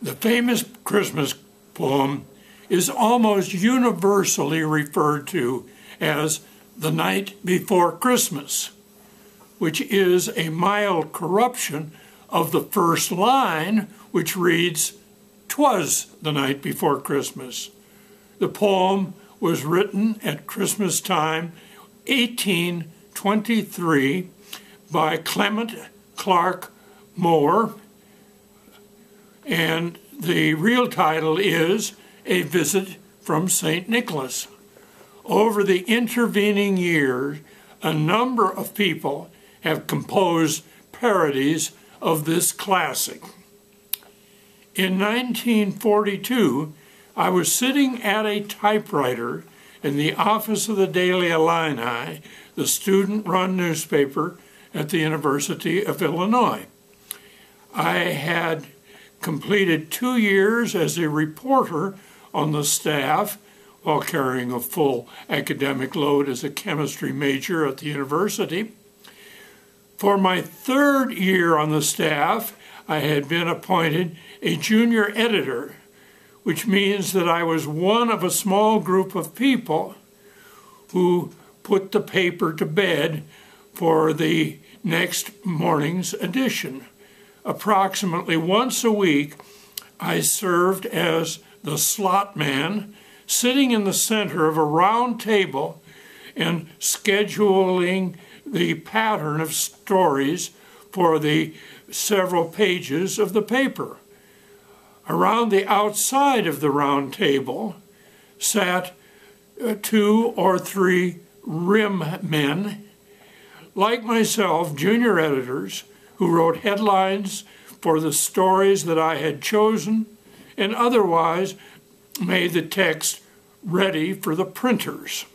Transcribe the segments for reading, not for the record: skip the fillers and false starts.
The famous Christmas poem is almost universally referred to as The Night Before Christmas, which is a mild corruption of the first line, which reads, "'Twas the night before Christmas." The poem was written at Christmas time, 1823, by Clement Clark Moore, and the real title is A Visit from St. Nicholas. Over the intervening years, a number of people have composed parodies of this classic. In 1942, I was sitting at a typewriter in the office of the Daily Illini, the student-run newspaper at the University of Illinois. I had completed 2 years as a reporter on the staff while carrying a full academic load as a chemistry major at the university. For my 3rd year on the staff, I had been appointed a junior editor, which means that I was one of a small group of people who put the paper to bed for the next morning's edition. Approximately once a week, I served as the slot man, sitting in the center of a round table and scheduling the pattern of stories for the several pages of the paper. Around the outside of the round table sat 2 or 3 rim men, like myself, junior editors, who wrote headlines for the stories that I had chosen and otherwise made the text ready for the printers.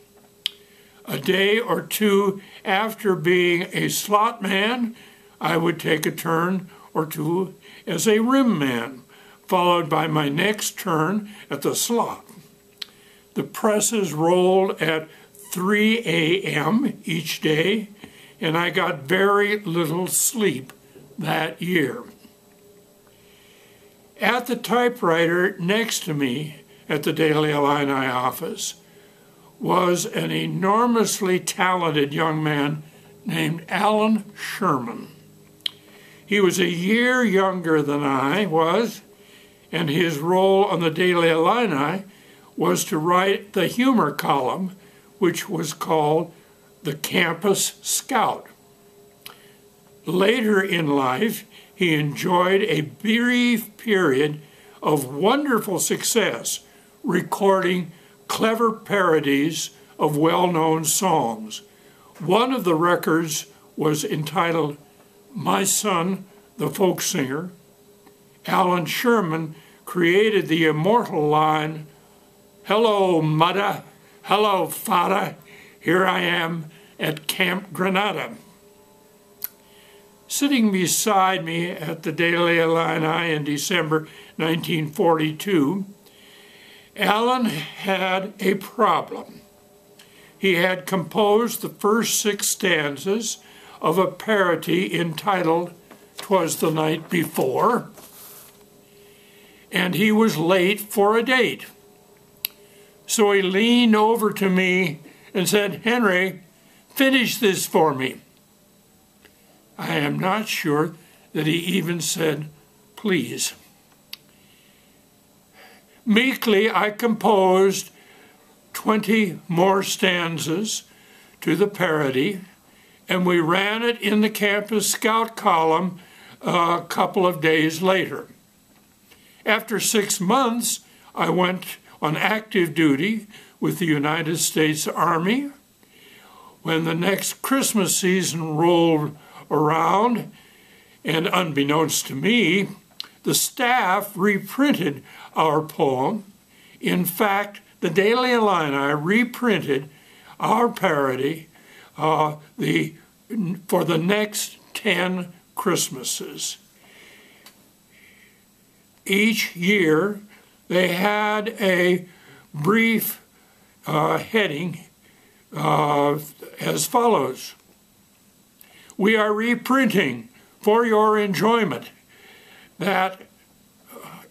A day or two after being a slot man, I would take a turn or two as a rim man, followed by my next turn at the slot. The presses rolled at 3 a.m. each day, and I got very little sleep that year. At the typewriter next to me at the Daily Illini office was an enormously talented young man named Alan Sherman. He was a year younger than I was, and his role on the Daily Illini was to write the humor column, which was called the Campus Scout. Later in life, he enjoyed a brief period of wonderful success, recording clever parodies of well-known songs. One of the records was entitled "My Son, the Folk Singer." Alan Sherman created the immortal line, "Hello, Mudda, hello, Fada, here I am at Camp Granada." Sitting beside me at the Daily Illini in December 1942, Alan had a problem. He had composed the first 6 stanzas of a parody entitled "'Twas the Night Before," and he was late for a date. So he leaned over to me and said, "Henry, finish this for me." I am not sure that he even said, "Please." Meekly, I composed 20 more stanzas to the parody, and we ran it in the Campus Scout column a couple of days later. After 6 months, I went on active duty with the United States Army. When the next Christmas season rolled around, and unbeknownst to me, the staff reprinted our poem. In fact, the Daily Illini reprinted our parody for the next 10 Christmases. Each year, they had a brief heading as follows: "We are reprinting for your enjoyment that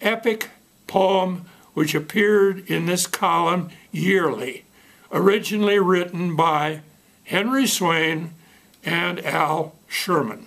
epic poem which appeared in this column yearly, originally written by Henry Swain and Al Sherman.